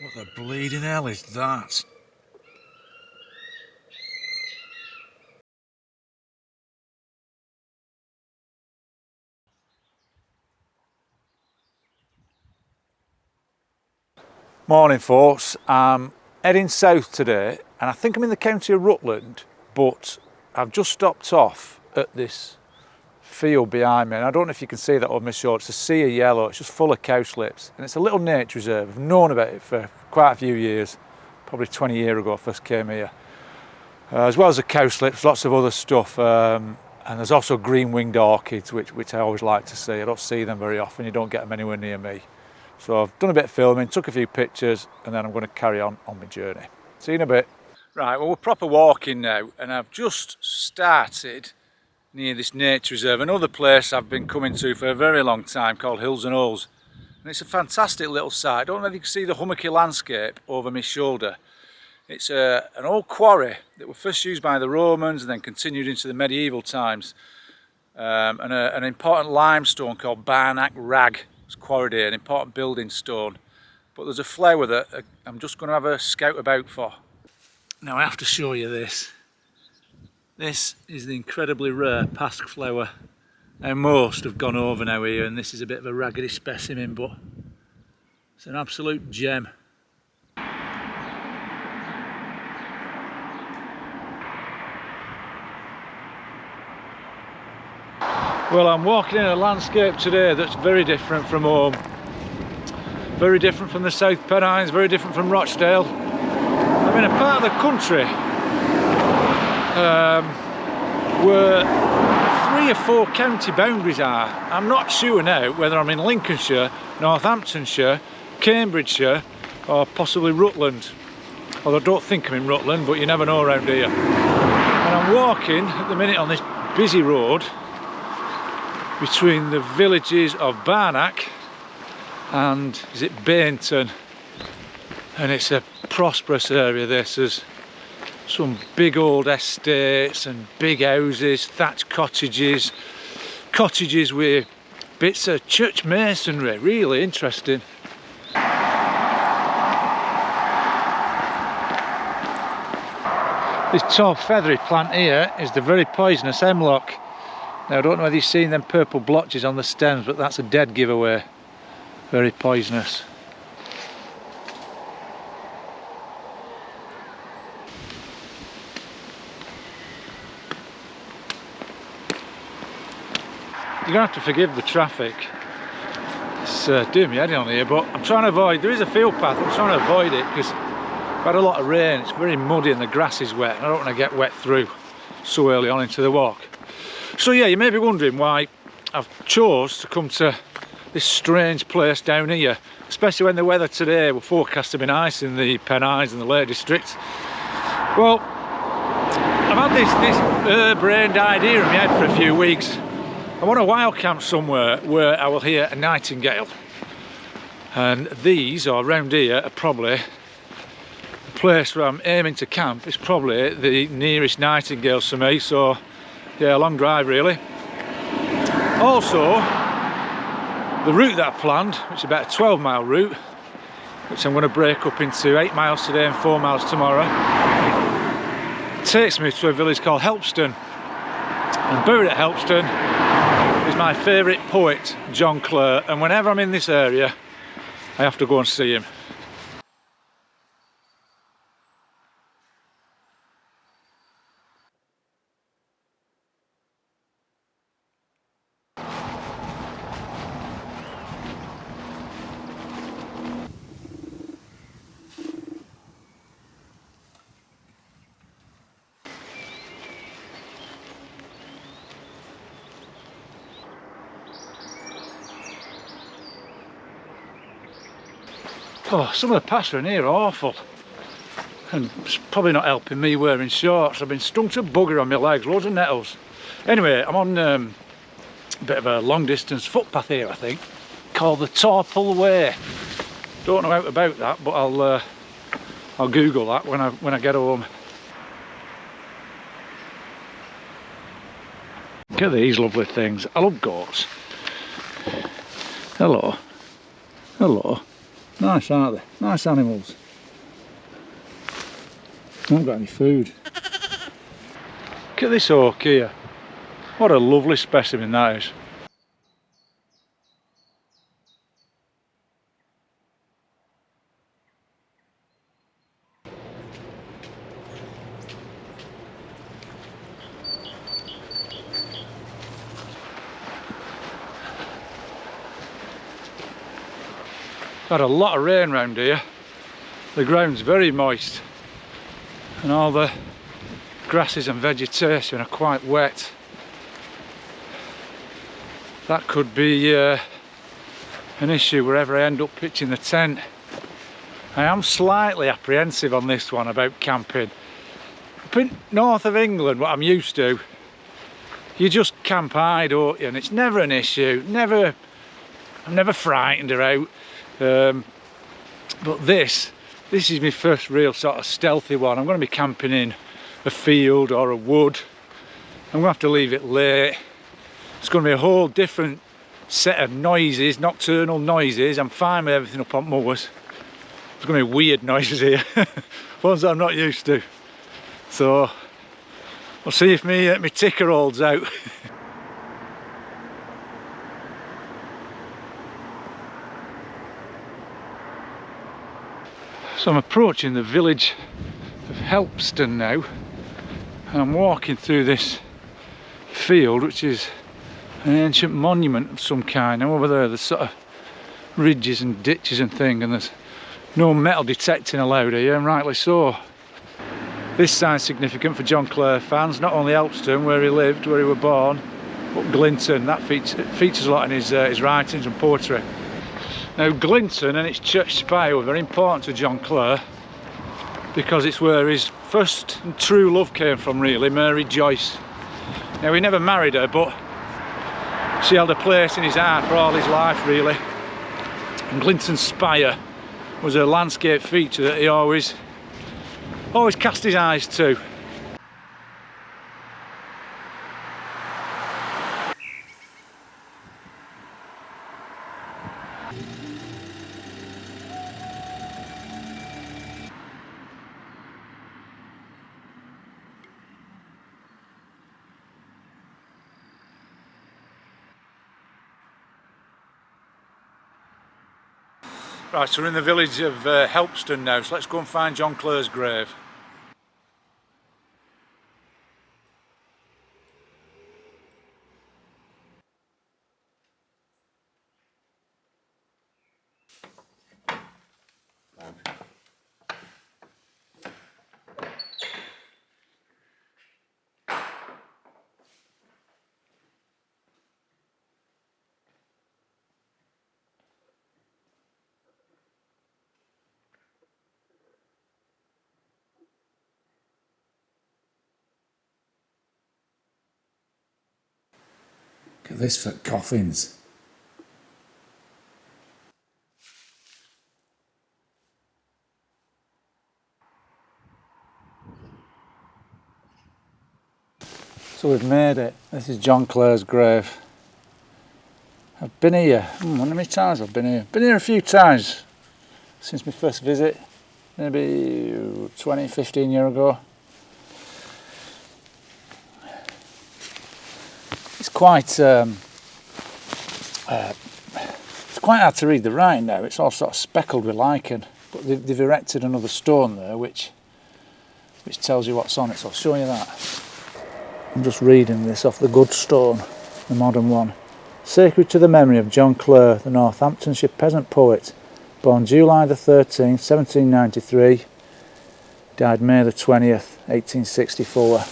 What the bleeding hell is that? Morning folks, I'm heading south today and I think I'm in the county of Rutland, but I've just stopped off at this field behind me and I don't know if you can see that on my short. It's a sea of yellow, it's just full of cowslips and it's a little nature reserve. I've known about it for quite a few years, probably 20 years ago I first came here. As well as the cowslips, lots of other stuff, and there's also green-winged orchids which I always like to see. I don't see them very often, you don't get them anywhere near me. So I've done a bit of filming, took a few pictures, and then I'm going to carry on my journey. See you in a bit. Right, well we're proper walking now, and I've just started near this nature reserve, another place I've been coming to for a very long time called Hills and Holes. And it's a fantastic little site. I don't know if you can see the hummocky landscape over my shoulder. It's an old quarry that was first used by the Romans and then continued into the medieval times. And an important limestone called Barnack Rag was quarried here, an important building stone. But there's a flower that I'm just going to have a scout about for. Now I have to show you this. This is the incredibly rare pasque flower. Now most have gone over now here and this is a bit of a raggedy specimen, but it's an absolute gem. Well, I'm walking in a landscape today that's very different from home. Very different from the South Pennines, very different from Rochdale. I'm in a part of the country where 3 or 4 county boundaries are. I'm not sure now whether I'm in Lincolnshire, Northamptonshire, Cambridgeshire or possibly Rutland. Although I don't think I'm in Rutland, but you never know around here. And I'm walking at the minute on this busy road between the villages of Barnack and is it Bainton, and it's a prosperous area this. There's some big old estates and big houses, thatched cottages, cottages with bits of church masonry, really interesting. This tall feathery plant here is the very poisonous hemlock. Now I don't know whether you've seen them purple blotches on the stems, but that's a dead giveaway. Very poisonous. You're going to have to forgive the traffic. It's doing me head on here, but I'm trying to avoid, there is a field path, I'm trying to avoid it because I've had a lot of rain, it's very muddy and the grass is wet and I don't want to get wet through so early on into the walk. So yeah, you may be wondering why I've chose to come to this strange place down here, especially when the weather today will forecast to be nice in the Pennines and the Lake District. Well, I've had this brained idea in my head for a few weeks. I want a wild camp somewhere where I will hear a nightingale. And these, or around here, are probably the place where I'm aiming to camp. Is probably the nearest nightingales to me, so yeah, a long drive really. Also, the route that I planned, which is about a 12-mile route, which I'm going to break up into 8 miles today and 4 miles tomorrow, takes me to a village called Helpston. And buried at Helpston is my favourite poet, John Clare, and whenever I'm in this area, I have to go and see him. Oh, some of the paths in here are awful. And it's probably not helping me wearing shorts. I've been stung to a bugger on my legs, loads of nettles. Anyway, I'm on a bit of a long distance footpath here, I think, called the Torple Way. Don't know out about that, but I'll Google that when I get home. Look at these lovely things. I love goats. Hello. Hello. Nice, aren't they? Nice animals. Haven't got any food. Look at this oak here. What a lovely specimen that is. Had a lot of rain round here. The ground's very moist and all the grasses and vegetation are quite wet. That could be an issue wherever I end up pitching the tent. I am slightly apprehensive on this one about camping. Up in north of England, what I'm used to, you just camp high, don't you? And it's never an issue. I'm never frightened or out. But this is my first real sort of stealthy one. I'm going to be camping in a field or a wood. I'm going to have to leave it late. It's going to be a whole different set of noises, nocturnal noises. I'm fine with everything up on moors. There's going to be weird noises here, ones that I'm not used to. So I'll see if my ticker holds out. So I'm approaching the village of Helpston now, and I'm walking through this field which is an ancient monument of some kind. Now over there's sort of ridges and ditches and things, and there's no metal detecting allowed here, and rightly so. This sign's significant for John Clare fans, not only Helpston where he lived, where he was born, but Glinton. That features a lot in his writings and poetry. Now Glinton and its church spire were very important to John Clare because it's where his first and true love came from, really, Mary Joyce. Now he never married her, but she held a place in his heart for all his life, really. And Glinton's spire was a landscape feature that he always cast his eyes to. Right, so we're in the village of Helpston now, so let's go and find John Clare's grave. Look at this for coffins. So we've made it. This is John Clare's grave. I've been here. I wonder how many times I've been here. Been here a few times since my first visit, maybe 20, 15 years ago. It's quite hard to read the writing now. It's all sort of speckled with lichen, but they've erected another stone there which tells you what's on it, so I'll show you that. I'm just reading this off the good stone, the modern one. Sacred to the memory of John Clare, the Northamptonshire peasant poet, born July the 13th, 1793, died May the 20th, 1864.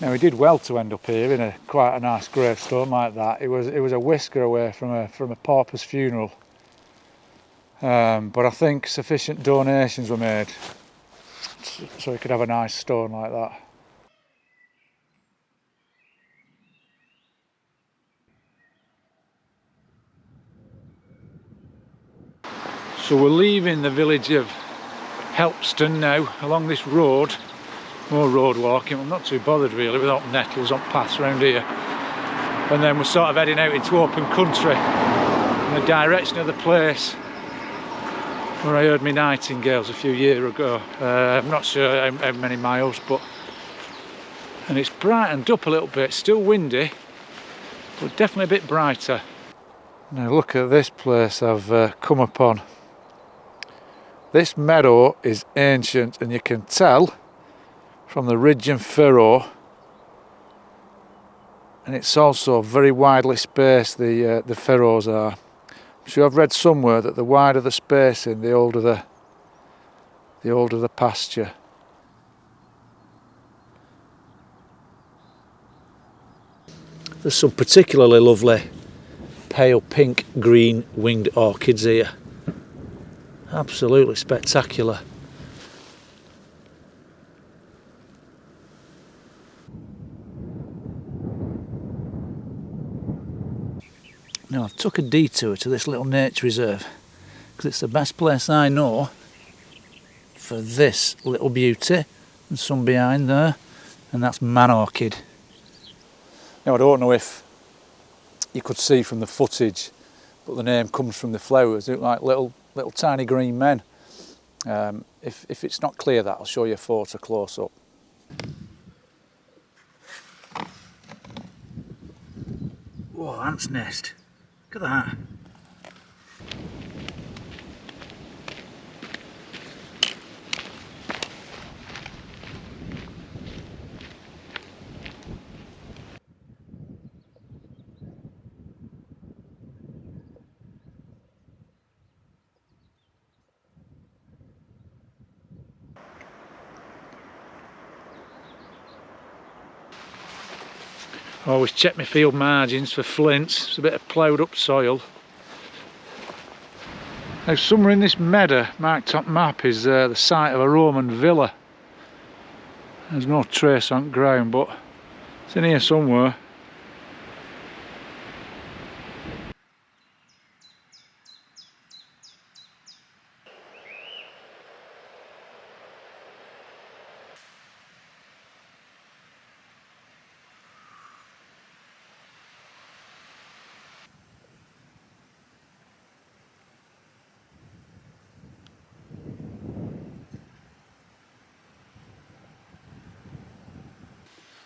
Now he did well to end up here in quite a nice gravestone like that. It was a whisker away from a pauper's funeral, but I think sufficient donations were made so he could have a nice stone like that. So we're leaving the village of Helpston now along this road. More road walking. I'm not too bothered really without nettles on paths around here. and then we're sort of heading out into open country in the direction of the place where I heard my nightingales a few years ago. I'm not sure how many miles, and it's brightened up a little bit. Still windy, but definitely a bit brighter. Now look at this place I've come upon. This meadow is ancient, and you can tell from the ridge and furrow, and it's also very widely spaced, the furrows are. I'm sure I've read somewhere that the wider the spacing, the older the pasture. There's some particularly lovely pale pink green winged orchids here. Absolutely spectacular. Now I've took a detour to this little nature reserve because it's the best place I know for this little beauty, and some behind there, and that's man orchid. Now I don't know if you could see from the footage, but the name comes from the flowers. They look like little tiny green men. If it's not clear, that I'll show you a photo close up. Whoa, ant's nest. Look at that. Always check my field margins for flints. It's a bit of ploughed up soil. Now somewhere in this meadow marked on map is the site of a Roman villa. There's no trace on ground, but it's in here somewhere.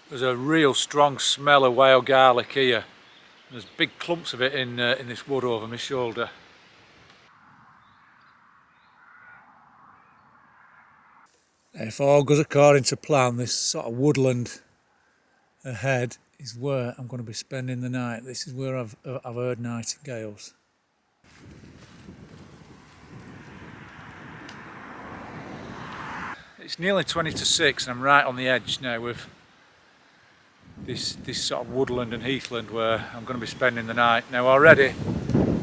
There's a real strong smell of wild garlic here. There's big clumps of it in this wood over my shoulder. If all goes according to plan, this sort of woodland ahead is where I'm going to be spending the night. This is where I've heard nightingales. It's nearly 20 to 6 and I'm right on the edge now with this sort of woodland and heathland where I'm going to be spending the night. Now already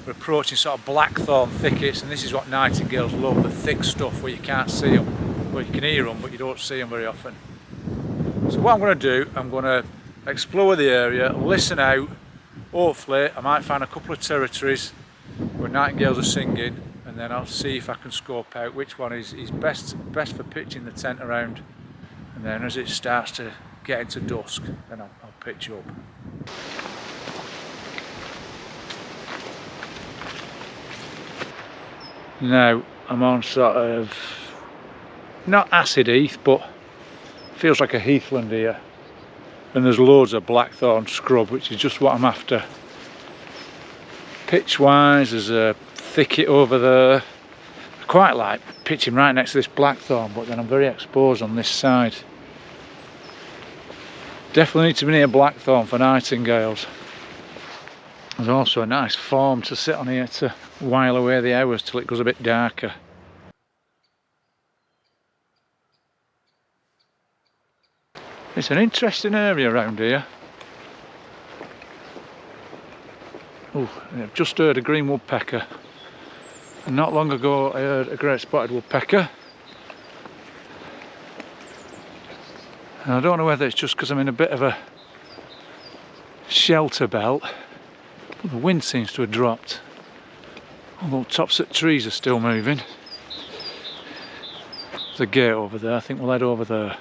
we're approaching sort of blackthorn thickets, and this is what nightingales love, the thick stuff where you can't see them. Well, you can hear them but you don't see them very often. So what I'm going to do, I'm going to explore the area, listen out. Hopefully I might find a couple of territories where nightingales are singing, and then I'll see if I can scope out which one is best for pitching the tent around, and then as it starts to get into dusk, then I'll pitch up. Now I'm on sort of, not acid heath, but feels like a heathland here, and there's loads of blackthorn scrub, which is just what I'm after. Pitch wise, there's a thicket over there. I quite like pitching right next to this blackthorn, but then I'm very exposed on this side. Definitely need to be near blackthorn for nightingales. There's also a nice form to sit on here to while away the hours till it goes a bit darker. It's an interesting area around here. Oh, I've just heard a green woodpecker. And not long ago I heard a great spotted woodpecker. And I don't know whether it's just because I'm in a bit of a shelter belt, but the wind seems to have dropped. Although tops of trees are still moving. There's a gate over there, I think we'll head over there.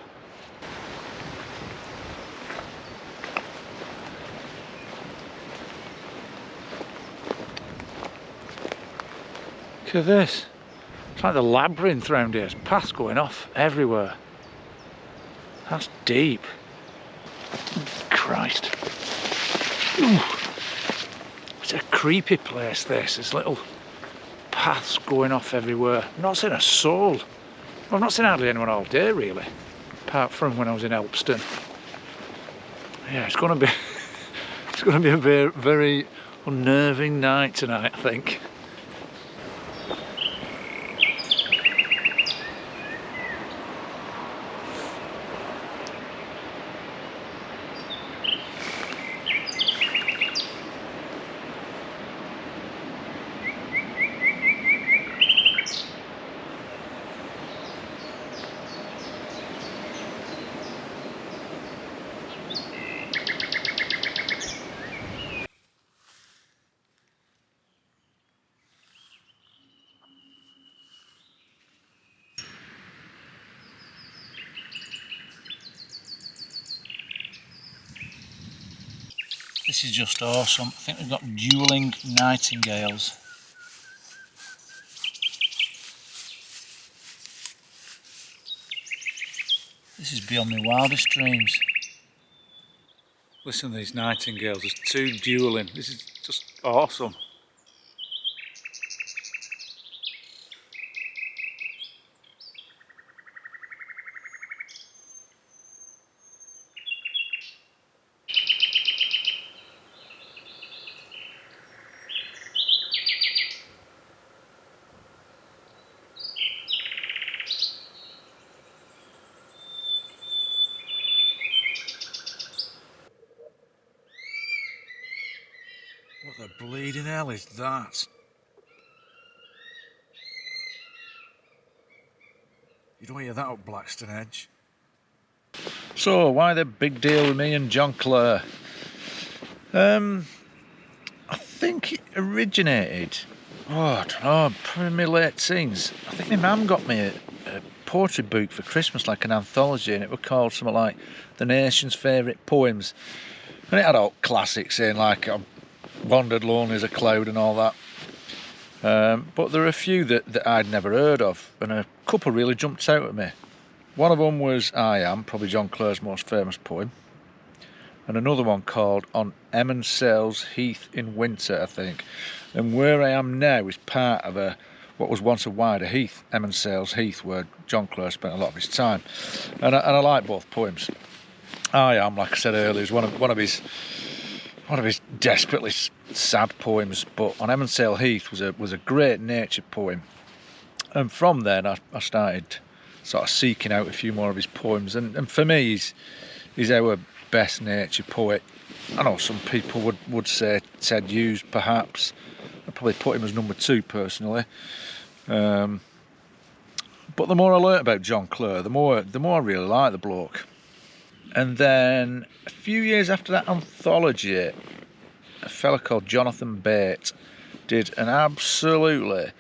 Look at this. It's like the labyrinth round here. There's paths going off everywhere. That's deep. Christ. Ooh. It's a creepy place, this. There's little paths going off everywhere. I've not seen a soul. Well, I've not seen hardly anyone all day, really. Apart from when I was in Elpston. Yeah, it's going to be... it's going to be a very, very unnerving night tonight, I think. This is just awesome. I think we've got dueling nightingales. This is beyond my wildest dreams. Listen to these nightingales, there's two dueling. This is just awesome. What the bleeding hell is that? You don't hear that up Blackstone Edge. So, why the big deal with me and John Clare? I think it originated, I don't know, probably in my late teens. I think my mum got me a poetry book for Christmas, like an anthology, and it was called something like The Nation's Favourite Poems. And it had all classics in, like Wandered Lonely as a Cloud and all that. But there are a few that I'd never heard of, and a couple really jumped out at me. One of them was I Am, probably John Clare's most famous poem, and another one called On Emmonsales Heath in Winter, I think. And Where I Am Now is part of what was once a wider heath, Emmonsales Heath, where John Clare spent a lot of his time. And I like both poems. I Am, like I said earlier, is one of his desperately sad poems, but On Emmonsale Heath was a great nature poem. And from then I started sort of seeking out a few more of his poems, and for me he's our best nature poet. I know some people would say Ted Hughes, perhaps. I'd probably put him as number 2 personally. But the more I learnt about John Clare, the more I really like the bloke. And then a few years after that anthology, a fella called Jonathan Bate did an absolutely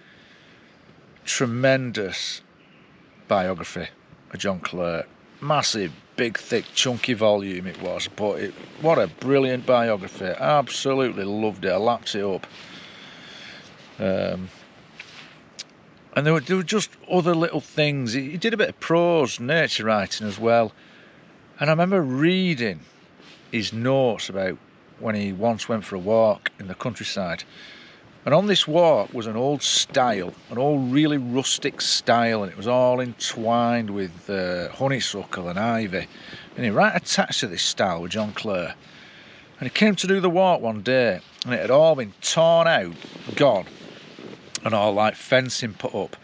tremendous biography of John Clare. Massive, big, thick, chunky volume it was, but what a brilliant biography. Absolutely loved it. I lapped it up. And there were just other little things. He did a bit of prose, nature writing as well. And I remember reading his notes about when he once went for a walk in the countryside. And on this walk was an old stile, an old really rustic stile, and it was all entwined with honeysuckle and ivy. And he right attached to this stile with John Clare. And he came to do the walk one day, and it had all been torn out, gone, and all like fencing put up.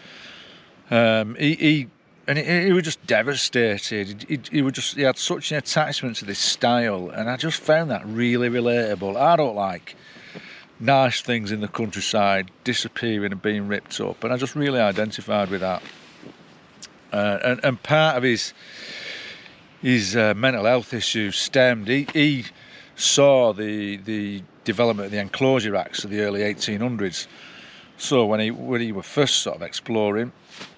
He was just devastated. He had such an attachment to this style, and I just found that really relatable. I don't like nice things in the countryside disappearing and being ripped up, and I just really identified with that. And part of his mental health issues stemmed. He saw the development of the Enclosure Acts of the early 1800s. So when he was first sort of exploring,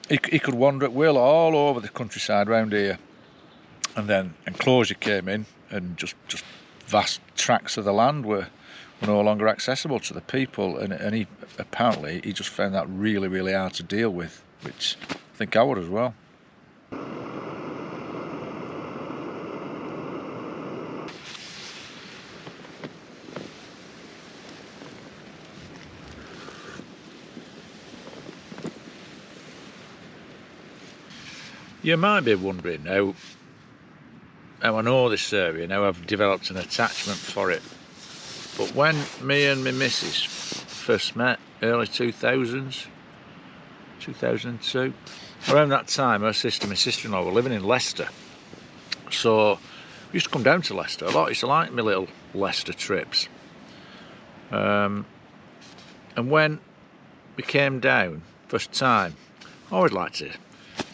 he could wander at will all over the countryside round here, and then enclosure came in, and just vast tracts of the land were were no longer accessible to the people, and he apparently he just found that really, really hard to deal with, which I think I would as well. You might be wondering how I know this area, now I've developed an attachment for it. But when me and my missus first met, early 2000s, 2002, around that time her sister, my sister-in-law, were living in Leicester. So we used to come down to Leicester a lot. I used to like my little Leicester trips. And when we came down first time, I always liked to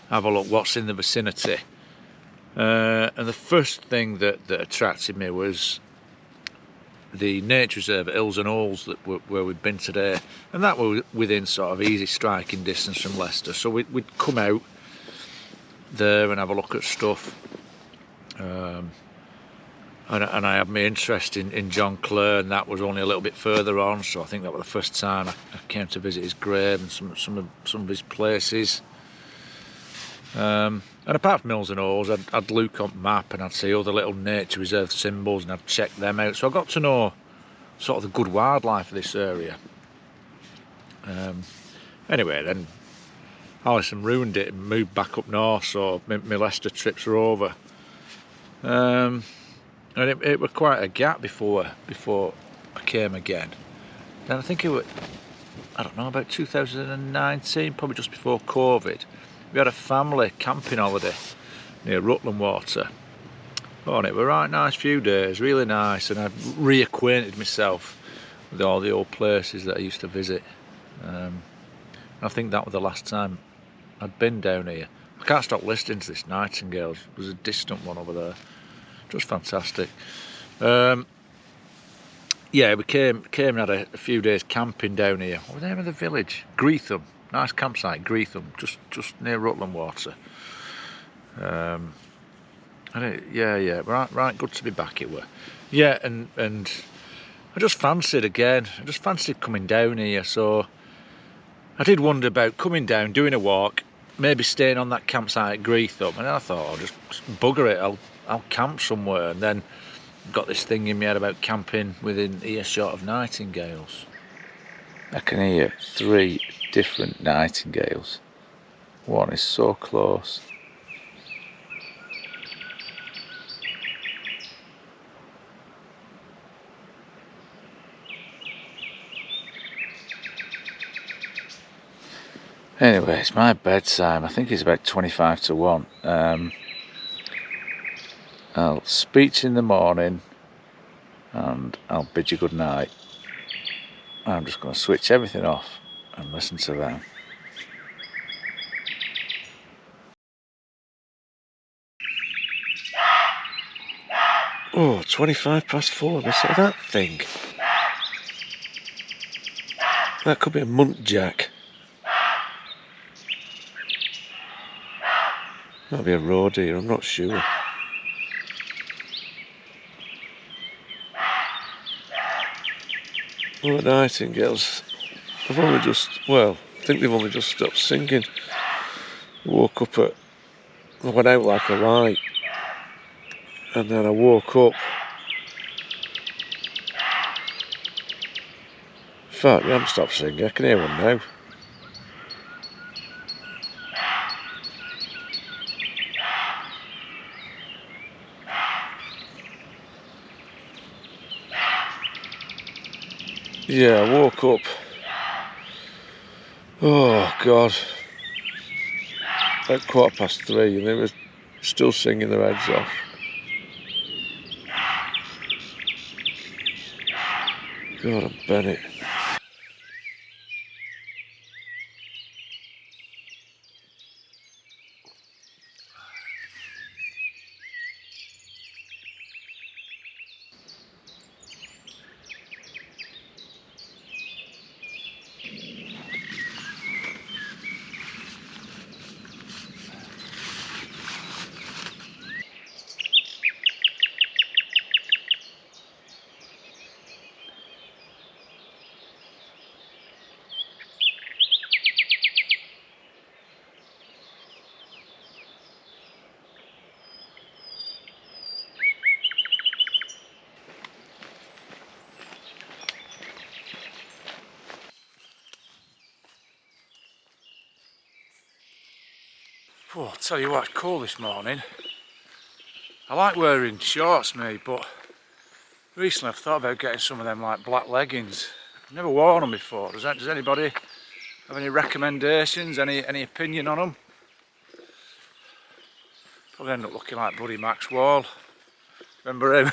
have a look what's in the vicinity. And the first thing that attracted me was the nature reserve at Hills and Halls where we'd been today, and that was within sort of easy striking distance from Leicester. So we'd come out there and have a look at stuff. And I had my interest in John Clare, and that was only a little bit further on. So I think that was the first time I came to visit his grave and some of his places. And apart from Hills and Halls, I'd look on the map and I'd see other little nature reserve symbols and I'd check them out. So I got to know sort of the good wildlife of this area. Anyway, then Alison ruined it and moved back up north, so my Leicester trips were over. And it was quite a gap before I came again. Then I think it was, I don't know, about 2019, probably just before COVID. We had a family camping holiday near Rutland Water. Oh, and it was a right nice few days, really nice, and I'd reacquainted myself with all the old places that I used to visit. I think that was the last time I'd been down here. I can't stop listening to this Nightingales. There's a distant one over there. Just fantastic. Yeah, we came and had a few days camping down here. What was the name of the village? Greetham. Nice campsite, Greetham, just near Rutland Water. Yeah, right, good to be back. It were. Yeah, and I just fancied coming down here. So I did wonder about coming down, doing a walk, maybe staying on that campsite at Greetham, and then I thought, I'll just bugger it. I'll camp somewhere, and then got this thing in my head about camping within earshot of nightingales. I can hear 3 different nightingales. One is so close. Anyway, it's my bedtime. I think it's about 25 to 1. I'll speak to you in the morning and I'll bid you good night. I'm just going to switch everything off and listen to them. Oh, 25 past 4, listen to that thing. That could be a muntjac. Might be a roe deer, I'm not sure. Well, the nightingales, I think they've only just stopped singing. I went out like a light, and then I woke up. In fact, they haven't stopped singing, I can hear one now. Yeah, I woke up. Oh God. At 3:15, and they were still singing their heads off. God, I'm Bennett. Oh, I'll tell you what, it's cold this morning. I like wearing shorts, me, but recently I've thought about getting some of them like black leggings. I've never worn them before. Does anybody have any recommendations, any opinion on them? Probably end up looking like Buddy Maxwell. Remember him?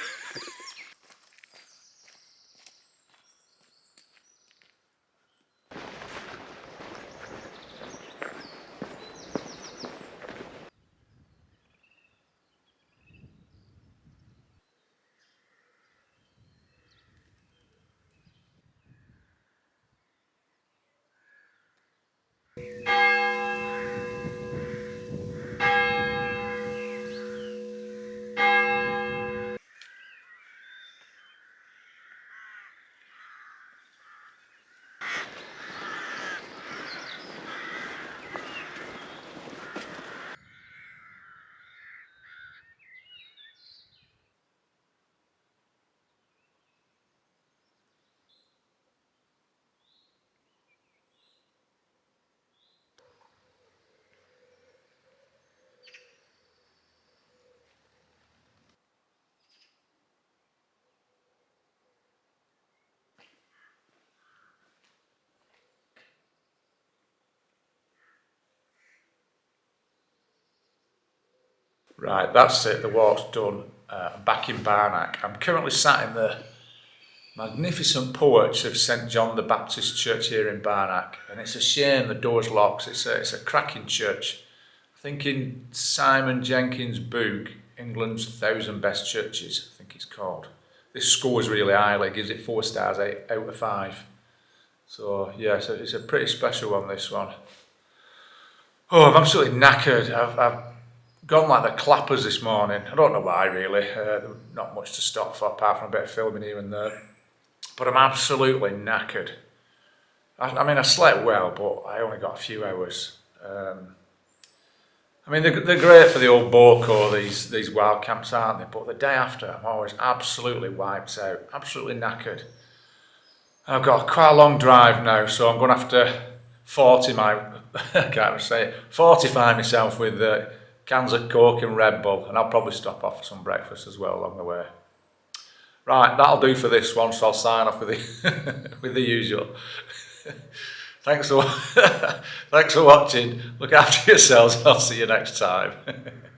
Right, that's it, the walk's done. I'm back in Barnack. I'm currently sat in the magnificent porch of St John the Baptist Church here in Barnack, and it's a shame the door's locked. It's a cracking church. I think in Simon Jenkins' book, England's 1,000 Best Churches, I think it's called. This scores really highly, gives it 4 stars out of 5. So yeah, it's a pretty special one, this one. Oh, I'm absolutely knackered. I've gone like the clappers this morning. I don't know why really. Not much to stop for apart from a bit of filming here and there. But I'm absolutely knackered. I mean, I slept well, but I only got a few hours. I mean, they're great for the old Boko, these wild camps, aren't they? But the day after, I'm always absolutely wiped out, absolutely knackered. I've got quite a long drive now, so I'm going to have to 45 myself with cans of Coke and Red Bull, and I'll probably stop off for some breakfast as well along the way. Right, that'll do for this one, so I'll sign off with the with the usual. Thanks for watching. Look after yourselves. I'll see you next time.